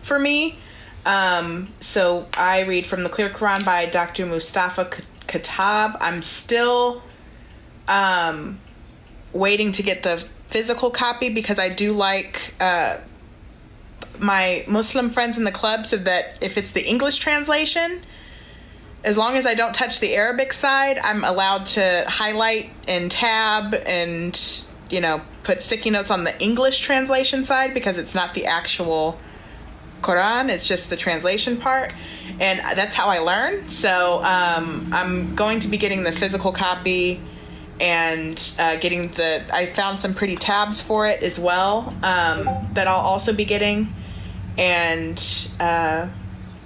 for me. So I read from the Clear Quran by Dr. Mustafa Khattab. I'm still waiting to get the physical copy because I do like my Muslim friends in the club said that if it's the English translation, as long as I don't touch the Arabic side, I'm allowed to highlight and tab and, put sticky notes on the English translation side because it's not the actual Quran, it's just the translation part. And that's how I learn. So I'm going to be getting the physical copy and I found some pretty tabs for it as well that I'll also be getting. And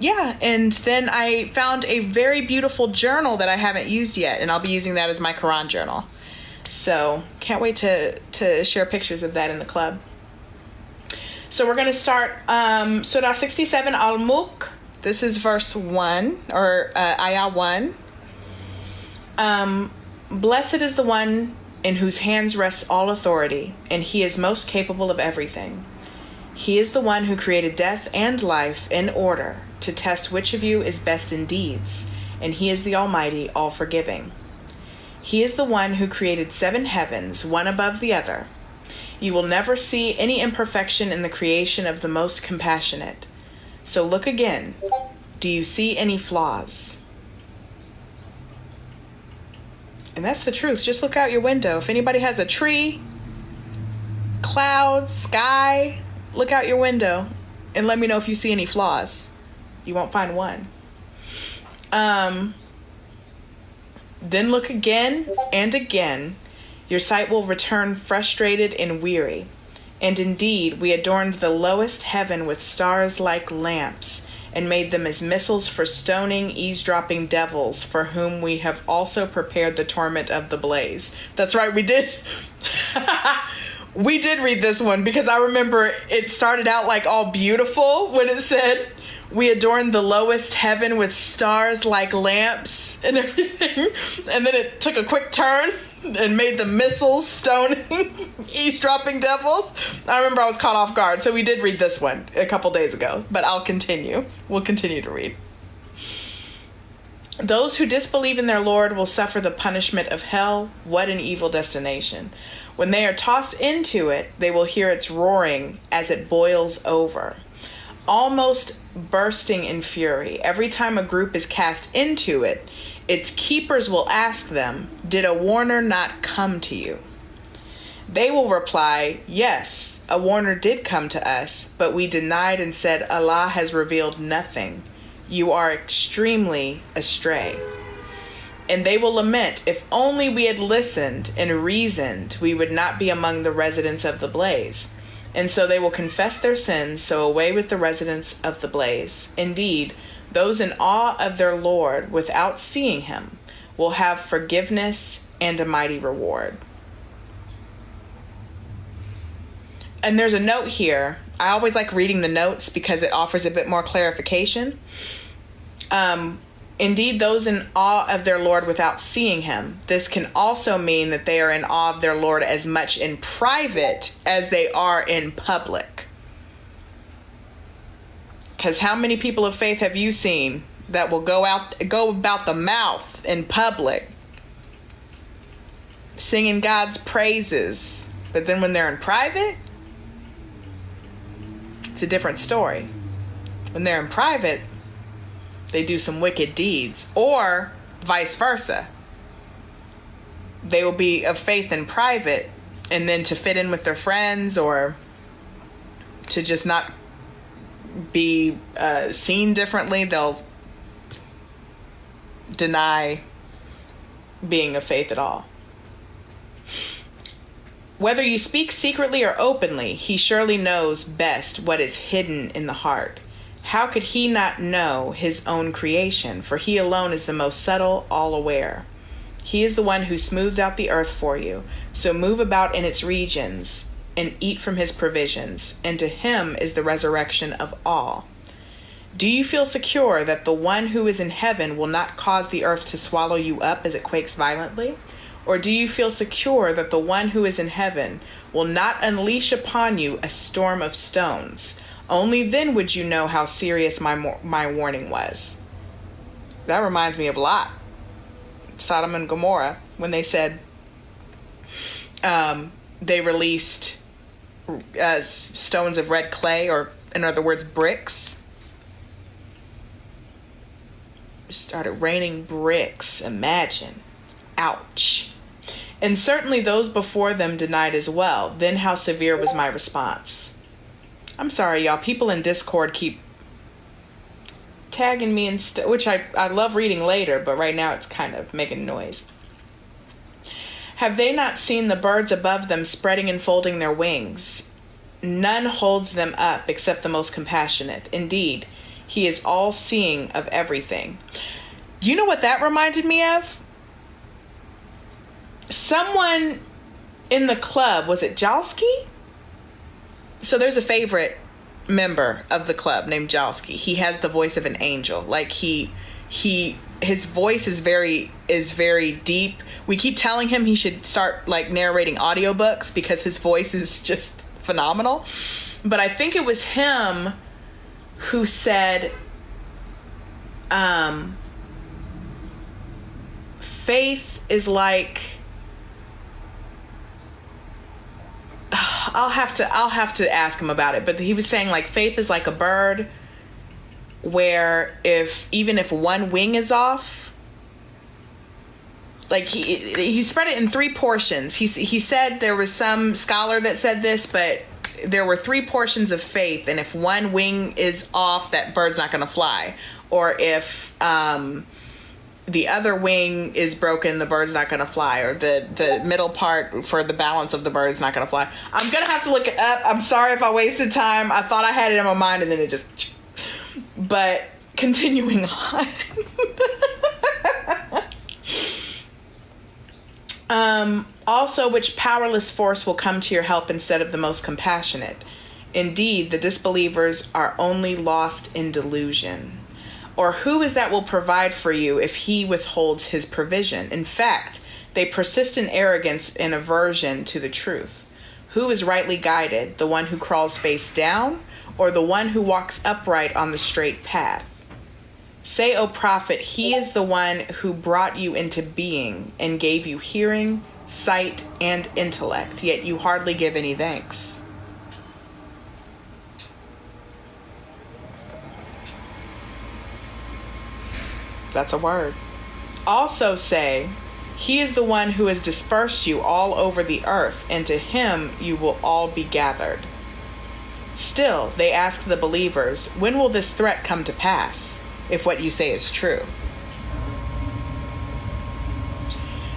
and then I found a very beautiful journal that I haven't used yet, and I'll be using that as my Quran journal. So can't wait to share pictures of that in the club. So we're going to start Surah 67 Al-Mulk. This is verse 1 or ayah 1. Blessed is the one in whose hands rests all authority, and he is most capable of everything. He is the one who created death and life in order to test which of you is best in deeds, and he is the Almighty, all-forgiving. He is the one who created 7 heavens, one above the other. You will never see any imperfection in the creation of the most compassionate. So look again. Do you see any flaws? And that's the truth. Just look out your window. If anybody has a tree, clouds, sky, look out your window and let me know if you see any flaws. You won't find one. Then look again and again. Your sight will return frustrated and weary. And indeed, we adorned the lowest heaven with stars like lamps and made them as missiles for stoning, eavesdropping devils, for whom we have also prepared the torment of the blaze. That's right, we did. We did read this one because I remember it started out like all beautiful when it said, we adorned the lowest heaven with stars like lamps and everything. And then it took a quick turn and made the missiles stoning, eavesdropping devils. I remember I was caught off guard. So we did read this one a couple days ago, but I'll continue. We'll continue to read. Those who disbelieve in their Lord will suffer the punishment of hell. What an evil destination. When they are tossed into it, they will hear its roaring as it boils over, almost bursting in fury. Every time a group is cast into it, its keepers will ask them, did a warner not come to you? They will reply, yes, a warner did come to us, but we denied and said, Allah has revealed nothing. You are extremely astray. And they will lament, if only we had listened and reasoned, we would not be among the residents of the blaze. And so they will confess their sins, so away with the residents of the blaze. Indeed, those in awe of their Lord without seeing him will have forgiveness and a mighty reward. And there's a note here. I always like reading the notes because it offers a bit more clarification. Indeed, those in awe of their Lord without seeing him. This can also mean that they are in awe of their Lord as much in private as they are in public. Because how many people of faith have you seen that will go about the mouth in public, singing God's praises, but then when they're in private, it's a different story. When they're in private, they do some wicked deeds, or vice versa. They will be of faith in private, and then to fit in with their friends or to just not be seen differently, they'll deny being of faith at all. Whether you speak secretly or openly, he surely knows best what is hidden in the heart. How could he not know his own creation? For he alone is the most subtle, all-aware. He is the one who smooths out the earth for you. So move about in its regions and eat from his provisions. And to him is the resurrection of all. Do you feel secure that the one who is in heaven will not cause the earth to swallow you up as it quakes violently? Or do you feel secure that the one who is in heaven will not unleash upon you a storm of stones, Only then would you know how serious my warning was. That reminds me of Lot, Sodom and Gomorrah, when they said they released stones of red clay, or in other words, bricks. Started raining bricks. Imagine. Ouch. And certainly those before them denied as well. Then how severe was my response? I'm sorry, y'all. People in Discord keep tagging me, which I love reading later, but right now it's kind of making noise. Have they not seen the birds above them spreading and folding their wings? None holds them up except the most compassionate. Indeed, he is all-seeing of everything. You know what that reminded me of? Someone in the club, was it Jalski? So there's a favorite member of the club named Jalski. He has the voice of an angel. Like his voice is very deep. We keep telling him he should start like narrating audiobooks because his voice is just phenomenal. But I think it was him who said, faith is like, I'll have to ask him about it, but he was saying like faith is like a bird where even if one wing is off, like he spread it in 3 portions. He said there was some scholar that said this, but there were 3 portions of faith, and if one wing is off, that bird's not going to fly. Or if the other wing is broken, the bird's not going to fly. Or the middle part for the balance of the bird is not going to fly. I'm going to have to look it up. I'm sorry if I wasted time. I thought I had it in my mind, and then it just... But continuing on. Also, which powerless force will come to your help instead of the most compassionate? Indeed, the disbelievers are only lost in delusion. Or who is that will provide for you if he withholds his provision? In fact, they persist in arrogance and aversion to the truth. Who is rightly guided, the one who crawls face down, or the one who walks upright on the straight path? Say, O prophet, he is the one who brought you into being and gave you hearing, sight, and intellect, yet you hardly give any thanks. That's a word. Also say, he is the one who has dispersed you all over the earth, and to him you will all be gathered. Still, they ask the believers, when will this threat come to pass, if what you say is true?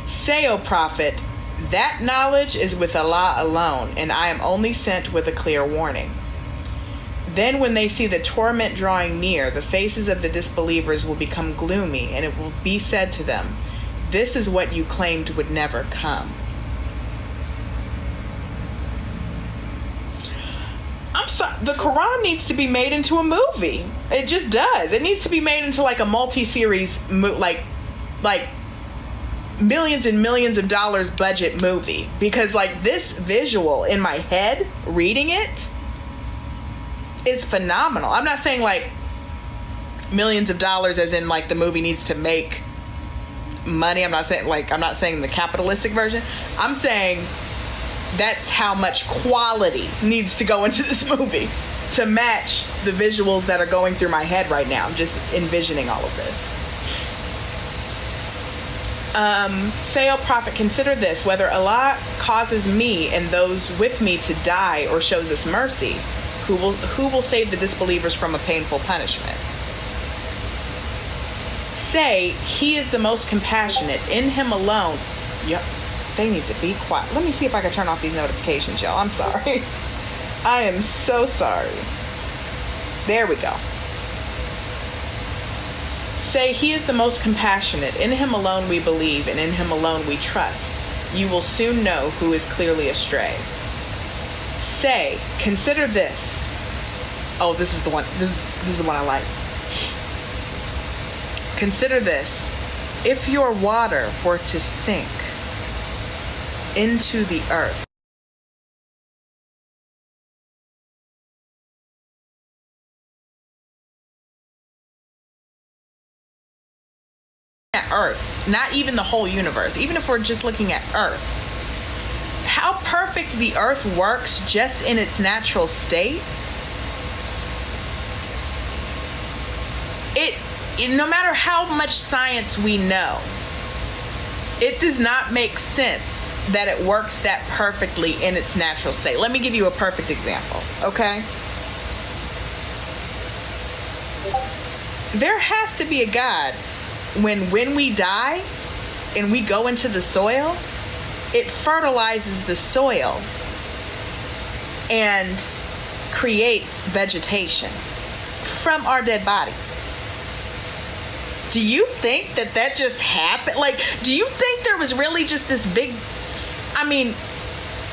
Say, O prophet, that knowledge is with Allah alone, and I am only sent with a clear warning. Then when they see the torment drawing near, the faces of the disbelievers will become gloomy, and it will be said to them, this is what you claimed would never come. I'm sorry, the Quran needs to be made into a movie. It just does. It needs to be made into like a multi-series, like millions and millions of dollars budget movie. Because like this visual in my head, reading it, is phenomenal. I'm not saying like millions of dollars as in like the movie needs to make money. I'm not saying the capitalistic version. I'm saying that's how much quality needs to go into this movie to match the visuals that are going through my head right now. I'm just envisioning all of this. Say, O prophet, consider this, whether Allah causes me and those with me to die or shows us mercy, who will save the disbelievers from a painful punishment? Say, he is the most compassionate. In him alone. Yep, they need to be quiet. Let me see if I can turn off these notifications, y'all. I'm sorry. I am so sorry. There we go. Say, he is the most compassionate. In him alone we believe, and in him alone we trust. You will soon know who is clearly astray. Say, consider this. Oh, this is the one. This is the one I like. Consider this. If your water were to sink into the earth, at Earth, not even the whole universe, even if we're just looking at Earth, how perfect the Earth works just in its natural state, no matter how much science we know, it does not make sense that it works that perfectly in its natural state. Let me give you a perfect example, okay? There has to be a God when we die and we go into the soil, it fertilizes the soil and creates vegetation from our dead bodies. Do you think that just happened? Like, do you think there was really just this big, I mean,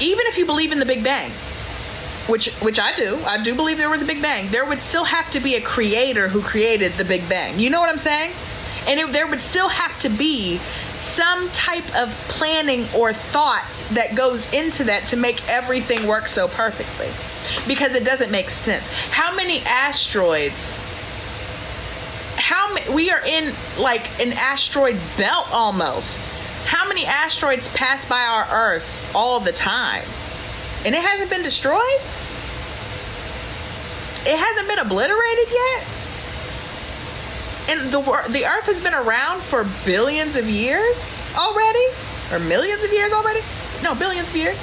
even if you believe in the Big Bang, which I do believe there was a Big Bang, there would still have to be a creator who created the Big Bang. You know what I'm saying? And there would still have to be some type of planning or thought that goes into that to make everything work so perfectly. Because it doesn't make sense. How many asteroids, we are in like an asteroid belt almost. How many asteroids pass by our Earth all the time? And it hasn't been destroyed? It hasn't been obliterated yet? And the Earth has been around for billions of years already? Or millions of years already? No, billions of years.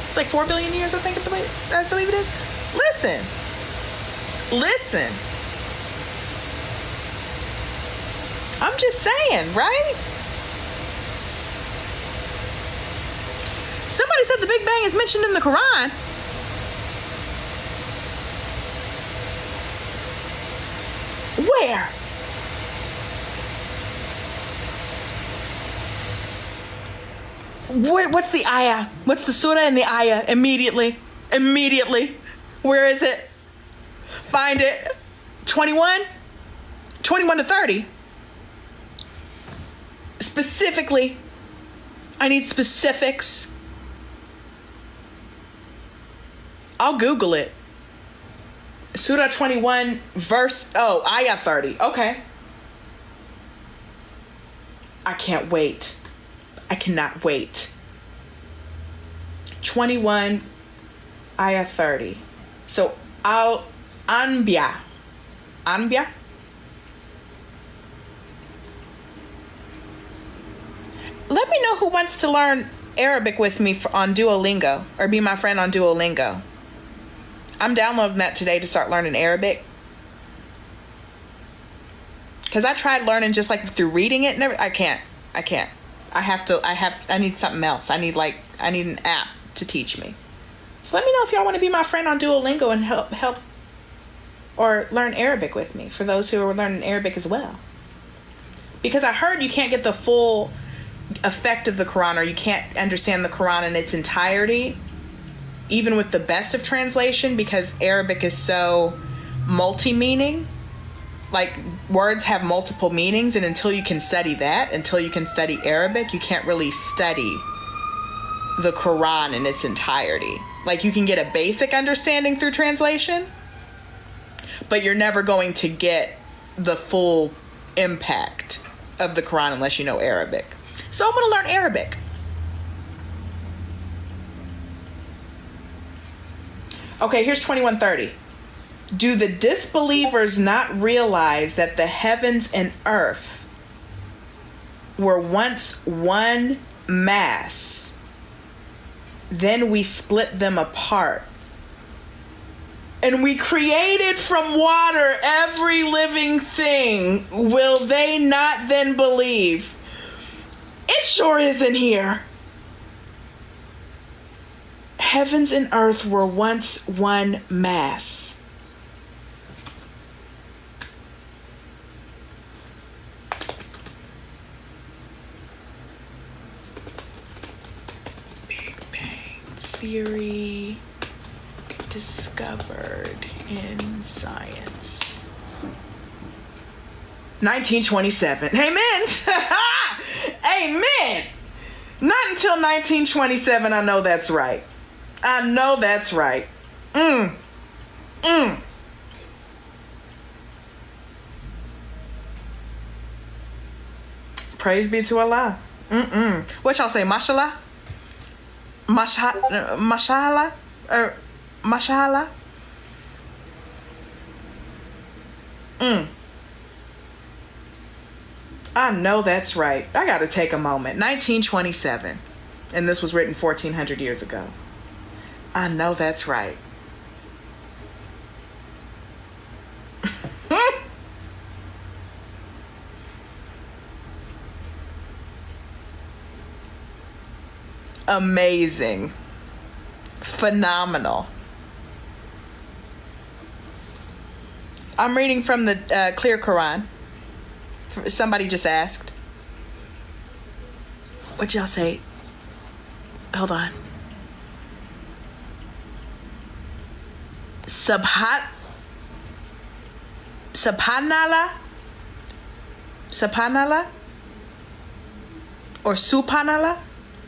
It's like 4 billion years, I believe it is. Listen. I'm just saying, right? Somebody said the Big Bang is mentioned in the Quran. Where? What's the ayah? What's the surah and the ayah? Immediately. Where is it? Find it. 21 to 30. Specifically. I need specifics. I'll Google it. Surah 21 verse, ayah 30. Okay. I can't wait. I cannot wait. 21 ayah 30. So Anbiya. Let me know who wants to learn Arabic with me on Duolingo, or be my friend on Duolingo. I'm downloading that today to start learning Arabic. Because I tried learning just like through reading it and I can't. I need something else. I need an app to teach me. So let me know if y'all want to be my friend on Duolingo and help or learn Arabic with me, for those who are learning Arabic as well. Because I heard you can't get the full effect of the Quran, or you can't understand the Quran in its entirety, even with the best of translation, because Arabic is so multi-meaning. Like, words have multiple meanings, and until you can study Arabic, you can't really study the Quran in its entirety. Like, you can get a basic understanding through translation, but you're never going to get the full impact of the Quran unless you know Arabic. So I'm going to learn Arabic. Okay, here's 2130. Do the disbelievers not realize that the heavens and earth were once one mass? Then we split them apart. And we created from water every living thing. Will they not then believe? It sure isn't here. Heavens and earth were once one mass. Big Bang Theory discovered in science. 1927. Amen. Amen. Not until 1927 I know that's right. I know that's right. Praise be to Allah. What y'all say? Mashallah? Mashallah? Or mashallah? I know that's right. I got to take a moment. 1927. And this was written 1400 years ago. I know that's right. Amazing. Phenomenal. I'm reading from the Clear Quran. Somebody just asked. What'd y'all say? Hold on. Subhanallah? Subhanallah? Or subhanallah?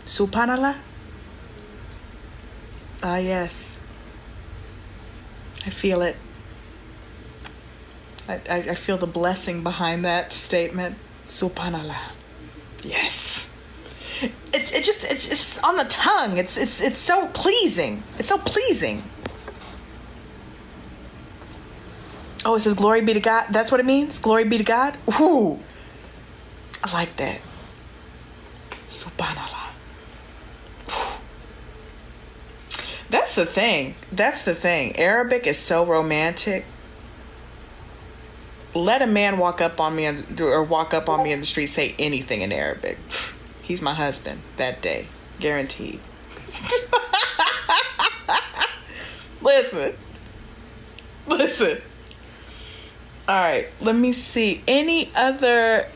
Subhanallah? Ah, yes. I feel it. I feel the blessing behind that statement. Subhanallah. Yes. It's just on the tongue. It's so pleasing. It's so pleasing. Oh, it says glory be to God. That's what it means? Glory be to God? Ooh. I like that. Subhanallah. That's the thing. Arabic is so romantic. Let a man walk up on me in the street, say anything in Arabic. He's my husband that day. Guaranteed. Listen. All right, let me see. Any other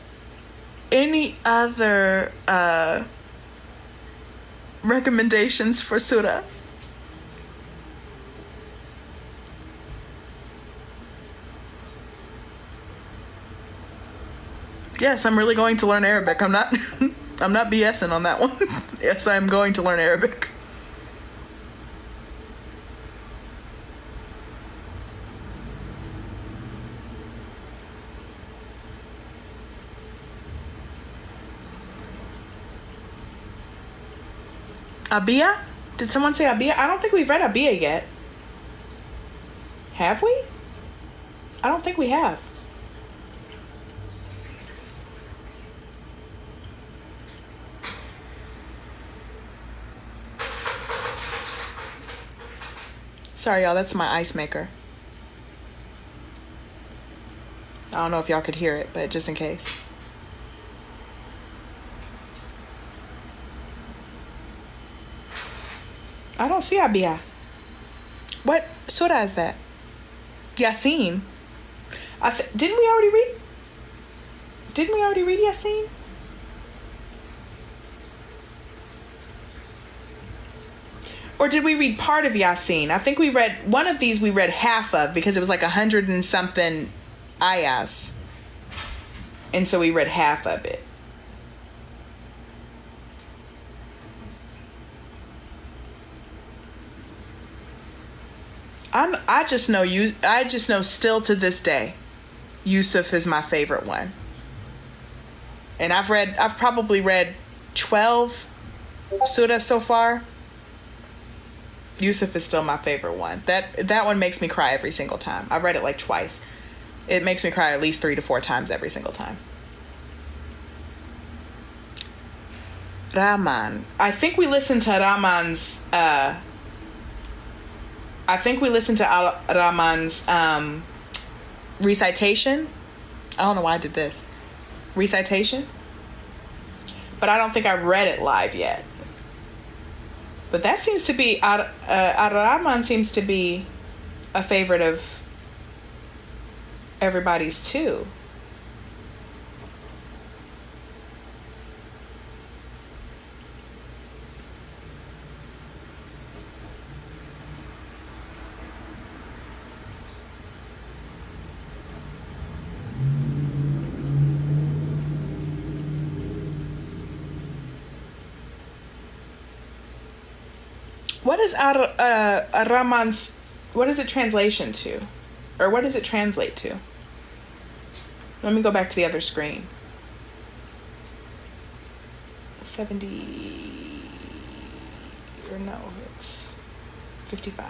recommendations for surahs? Yes, I'm really going to learn Arabic. I'm not BSing on that one. Yes, I'm going to learn Arabic. Abiyah? Did someone say Abiyah? I don't think we've read Abiyah yet. Have we? I don't think we have. Sorry, y'all, that's my ice maker. I don't know if y'all could hear it, but just in case. I don't see Abiyah. What surah is that? Yasin. Didn't we already read Yasin? Or did we read part of Yasin? I think we read one of these. We read half of because it was like 100 and something ayahs, and so we read half of it. I just know still to this day, Yusuf is my favorite one. And I've probably read 12 surahs so far. Yusuf is still my favorite one. That one makes me cry every single time. I've read it like twice. It makes me cry at least 3 to 4 times every single time. Rahman. I think we listened to Rahman's recitation. I don't know why I did this. Recitation? But I don't think I read it live yet. But that seems to be, Ar-Rahman seems to be a favorite of everybody's too. What is Ar-Rahman's, what is it translation to? Or what does it translate to? Let me go back to the other screen. 70, or no, it's 55.